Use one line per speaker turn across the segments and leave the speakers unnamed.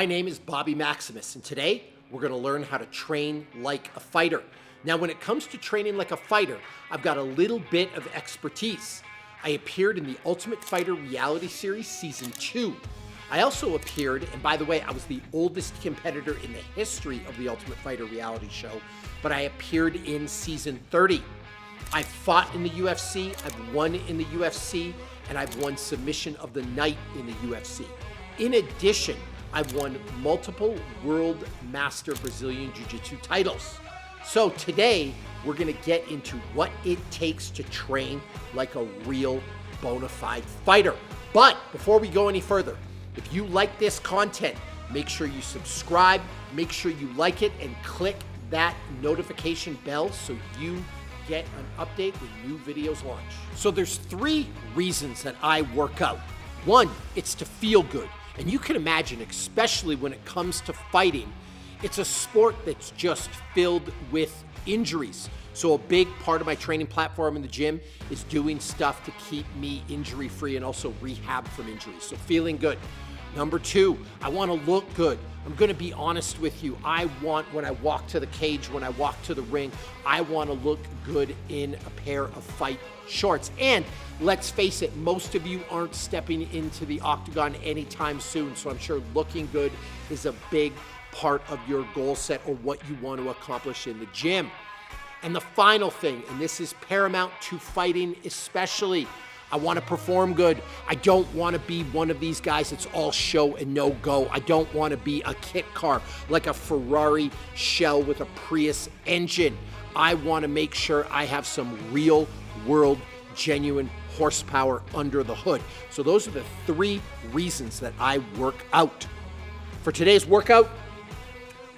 My name is Bobby Maximus, and today we're going to learn how to train like a fighter. Now, when it comes to training like a fighter, I've got a little bit of expertise. I appeared in the Ultimate Fighter reality series season 2. I also appeared, and by the way, I was the oldest competitor in the history of the Ultimate Fighter reality show, but I appeared in season 30. I've fought in the UFC, I've won in the UFC, and I've won Submission of the Night in the UFC. In addition, I've won multiple World Master Brazilian Jiu-Jitsu titles. So today, we're gonna get into what it takes to train like a real bona fide fighter. But before we go any further, if you like this content, make sure you subscribe, make sure you like it, and click that notification bell so you get an update when new videos launch. So there's 3 reasons that I work out. 1, it's to feel good. And you can imagine, especially when it comes to fighting, it's a sport that's just filled with injuries. So a big part of my training platform in the gym is doing stuff to keep me injury-free and also rehab from injuries. So feeling good. Number 2, I want to look good. I'm going to be honest with you. I want, when I walk to the cage, when I walk to the ring, I want to look good in a pair of fight shorts. And let's face it, most of you aren't stepping into the octagon anytime soon. So I'm sure looking good is a big part of your goal set or what you want to accomplish in the gym. And the final thing, and this is paramount to fighting especially, I want to perform good. I don't want to be one of these guys that's all show and no go. I don't want to be a kit car like a Ferrari shell with a Prius engine. I want to make sure I have some real world, genuine horsepower under the hood. So those are the 3 reasons that I work out. For today's workout,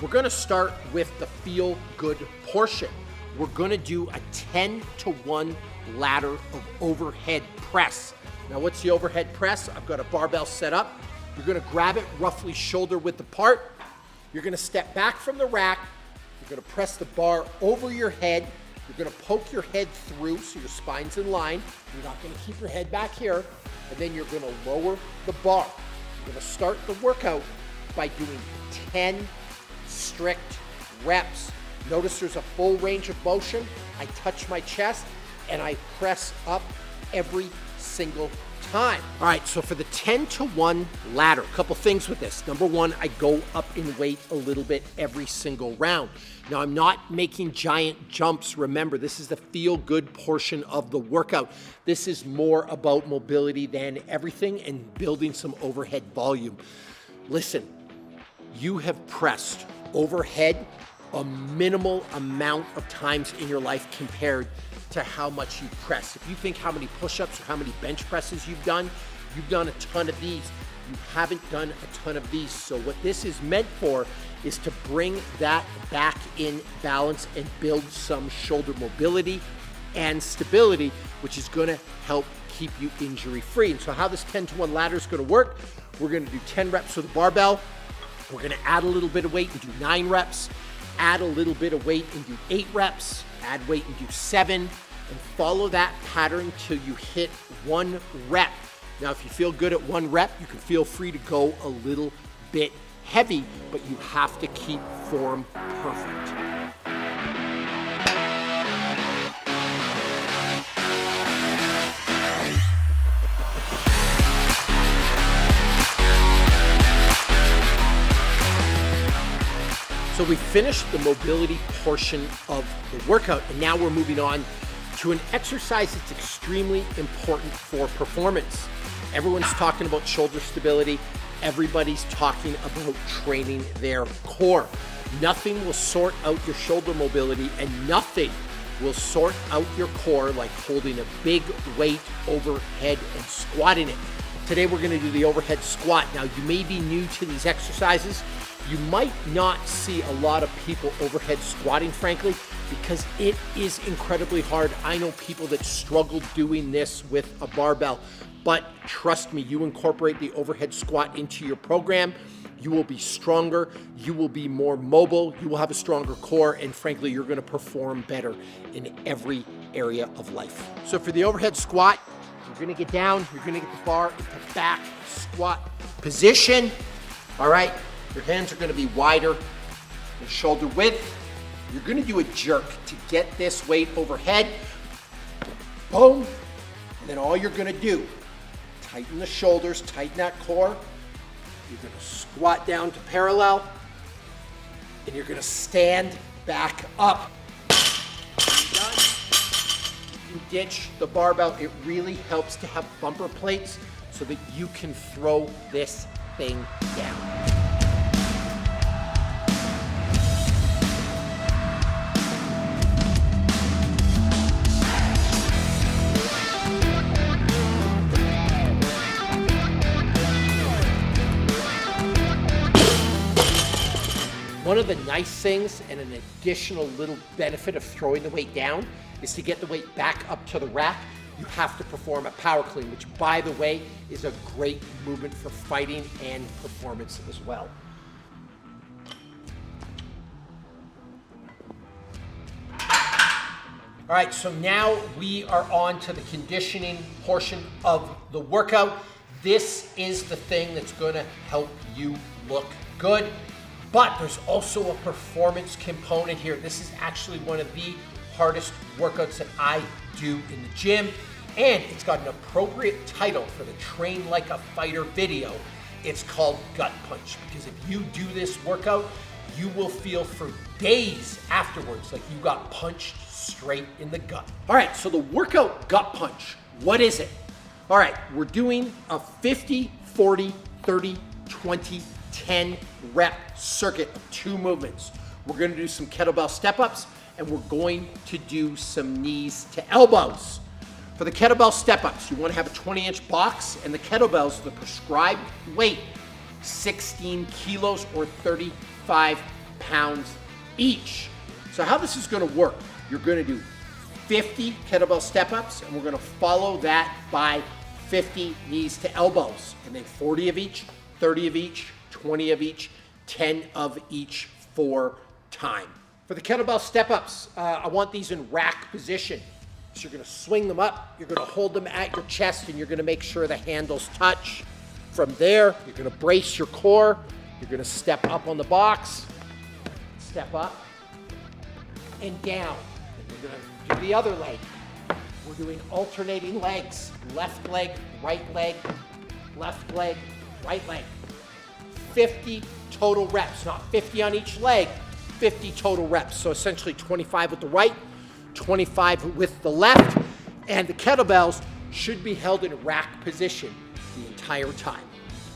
we're going to start with the feel good portion. We're going to do a 10-to-1 ladder of overhead press. Now, what's the overhead press? I've got a barbell set up. You're going to grab it roughly shoulder width apart. You're going to step back from the rack. You're going to press the bar over your head. You're going to poke your head through so your spine's in line. You're not going to keep your head back here. And then you're going to lower the bar. You're going to start the workout by doing 10 strict reps. Notice there's a full range of motion. I touch my chest and I press up every single time. All right, so for the 10-to-1 ladder, a couple things with this. Number 1, I go up in weight a little bit every single round. Now, I'm not making giant jumps. Remember, this is the feel-good portion of the workout. This is more about mobility than everything and building some overhead volume. Listen, you have pressed overhead a minimal amount of times in your life compared to how much you press. If you think how many push-ups or how many bench presses you've done a ton of these. You haven't done a ton of these. So what this is meant for is to bring that back in balance and build some shoulder mobility and stability, which is gonna help keep you injury-free. And so how this 10-to-1 ladder is gonna work, we're gonna do 10 reps with the barbell. We're gonna add a little bit of weight and do 9 reps. Add a little bit of weight and do 8 reps, add weight and do 7, and follow that pattern till you hit 1 rep. Now, if you feel good at 1 rep, you can feel free to go a little bit heavy, but you have to keep form perfect. So we finished the mobility portion of the workout, and now we're moving on to an exercise that's extremely important for performance. Everyone's talking about shoulder stability. Everybody's talking about training their core. Nothing will sort out your shoulder mobility, and nothing will sort out your core like holding a big weight overhead and squatting it. Today we're going to do the overhead squat. Now, you may be new to these exercises. You might not see a lot of people overhead squatting, frankly, because it is incredibly hard. I know people that struggle doing this with a barbell, but trust me, you incorporate the overhead squat into your program, you will be stronger, you will be more mobile, you will have a stronger core, and frankly, you're gonna perform better in every area of life. So for the overhead squat, you're gonna get down, you're gonna get the bar into back squat position. All right, Your hands are gonna be wider than shoulder width. You're gonna do a jerk to get this weight overhead. Boom. And then all you're gonna do, tighten the shoulders, tighten that core. You're gonna squat down to parallel, and you're gonna stand back up. Done. You ditch the barbell. It really helps to have bumper plates so that you can throw this thing down. One of the nice things and an additional little benefit of throwing the weight down is to get the weight back up to the rack, you have to perform a power clean, which by the way, is a great movement for fighting and performance as well. All right, so now we are on to the conditioning portion of the workout. This is the thing that's gonna help you look good. But there's also a performance component here. This is actually one of the hardest workouts that I do in the gym, and it's got an appropriate title for the Train Like a Fighter video. It's called Gut Punch, because if you do this workout, you will feel for days afterwards like you got punched straight in the gut. All right, so the workout Gut Punch, what is it? All right, we're doing a 50, 40, 30, 20, 10 rep circuit of 2 movements. We're gonna do some kettlebell step-ups, and we're going to do some knees to elbows. For the kettlebell step-ups, you wanna have a 20-inch box, and the kettlebells, the prescribed weight, 16 kilos or 35 pounds each. So how this is gonna work, you're gonna do 50 kettlebell step-ups, and we're gonna follow that by 50 knees to elbows, and then 40 of each, 30 of each, 20 of each, 10 of each for time. For the kettlebell step-ups, I want these in rack position. So you're gonna swing them up, you're gonna hold them at your chest, and you're gonna make sure the handles touch. From there, you're gonna brace your core, you're gonna step up on the box, step up, and down. And we're gonna do the other leg. We're doing alternating legs. Left leg, right leg, left leg, right leg. 50 total reps, not 50 on each leg, 50 total reps. So essentially 25 with the right, 25 with the left, and the kettlebells should be held in rack position the entire time.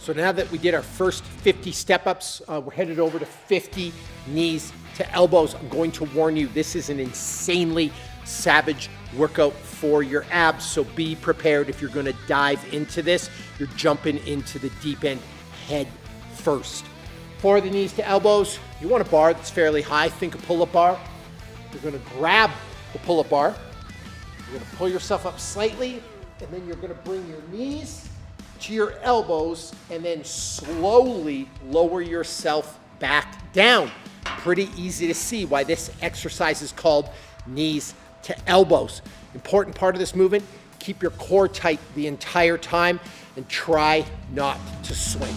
So now that we did our first 50 step-ups, we're headed over to 50 knees to elbows. I'm going to warn you, this is an insanely savage workout for your abs, so be prepared. If you're gonna dive into this, you're jumping into the deep end head first. For the knees to elbows, you want a bar that's fairly high. Think a pull-up bar. You're gonna grab the pull-up bar. You're gonna pull yourself up slightly, and then you're gonna bring your knees to your elbows, and then slowly lower yourself back down. Pretty easy to see why this exercise is called knees to elbows. Important part of this movement, keep your core tight the entire time and try not to swing.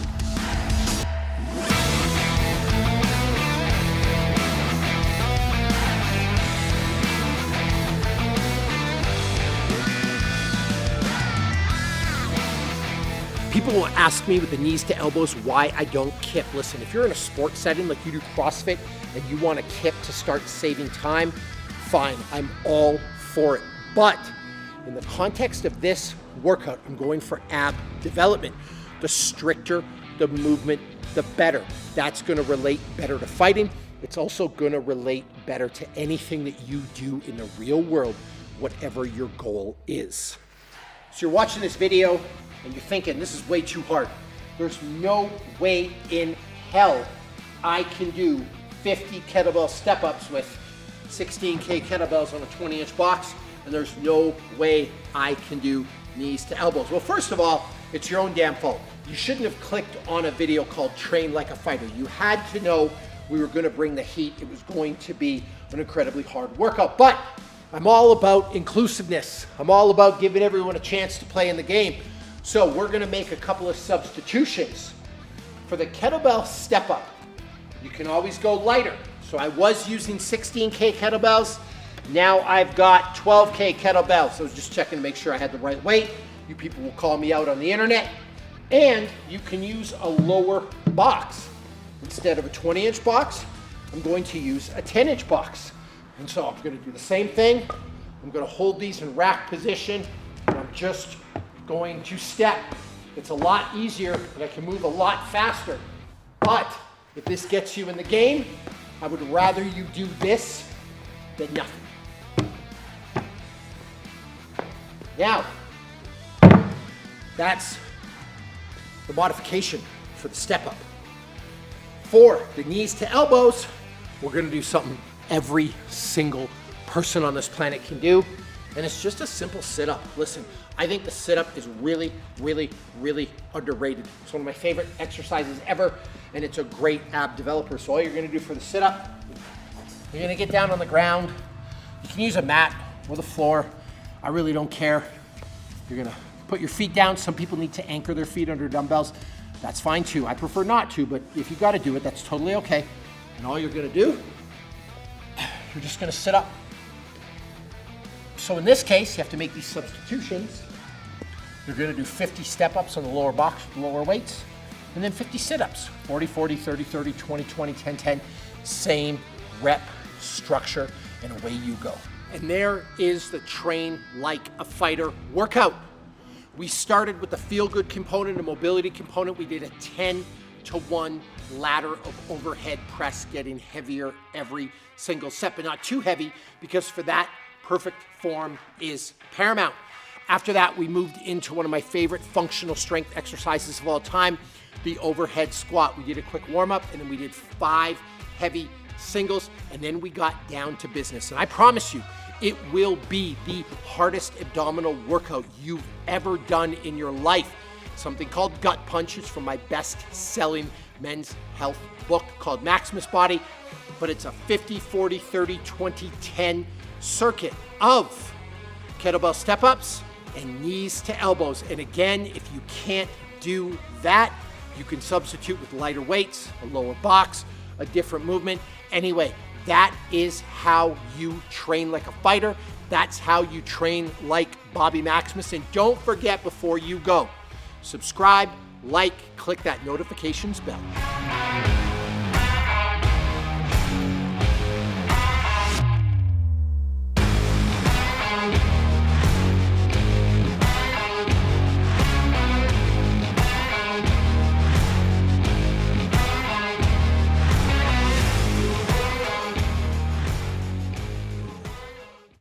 People will ask me with the knees to elbows why I don't kip. Listen, if you're in a sports setting like you do CrossFit and you want to kip to start saving time, fine, I'm all for it. But in the context of this workout, I'm going for ab development. The stricter the movement, the better. That's going to relate better to fighting. It's also going to relate better to anything that you do in the real world, whatever your goal is. So you're watching this video and you're thinking, this is way too hard. There's no way in hell I can do 50 kettlebell step-ups with 16K kettlebells on a 20-inch box, and there's no way I can do knees to elbows. Well, first of all, it's your own damn fault. You shouldn't have clicked on a video called Train Like a Fighter. You had to know we were gonna bring the heat. It was going to be an incredibly hard workout, but I'm all about inclusiveness. I'm all about giving everyone a chance to play in the game. So we're gonna make a couple of substitutions. For the kettlebell step up, you can always go lighter. So I was using 16K kettlebells. Now I've got 12K kettlebells. So I was just checking to make sure I had the right weight. You people will call me out on the internet. And you can use a lower box. Instead of a 20-inch box, I'm going to use a 10-inch box. And so I'm going to do the same thing. I'm going to hold these in rack position, and I'm just going to step. It's a lot easier, and I can move a lot faster. But if this gets you in the game, I would rather you do this than nothing. Now, that's the modification for the step up. For the knees to elbows, we're gonna do something every single person on this planet can do, and it's just a simple sit-up. Listen, I think the sit-up is really, really, really underrated. It's one of my favorite exercises ever, and it's a great ab developer. So all you're gonna do for the sit-up, you're gonna get down on the ground. You can use a mat or the floor. I really don't care. You're gonna put your feet down. Some people need to anchor their feet under dumbbells. That's fine too. I prefer not to, but if you gotta do it, that's totally okay. And all you're gonna do, you're just gonna sit up. So in this case, you have to make these substitutions. You're gonna do 50 step-ups on the lower box with lower weights, and then 50 sit-ups, 40, 40, 30, 30, 20, 20, 10, 10, same rep structure, and away you go. And there is the train like a fighter workout. We started with the feel-good component and mobility component. We did a 10-to-1 ladder of overhead press, getting heavier every single set, but not too heavy, because for that, perfect form is paramount. After that, we moved into one of my favorite functional strength exercises of all time, the overhead squat. We did a quick warm-up, and then we did 5 heavy singles, and then we got down to business. And I promise you, it will be the hardest abdominal workout you've ever done in your life. Something called gut punches from my best-selling men's health book called Maximus Body, but it's a 50, 40, 30, 20, 10 circuit of kettlebell step-ups and knees to elbows. And again, if you can't do that, you can substitute with lighter weights, a lower box, a different movement. Anyway, that is how you train like a fighter. That's how you train like Bobby Maximus. And don't forget, before you go, subscribe, like, click that notifications bell.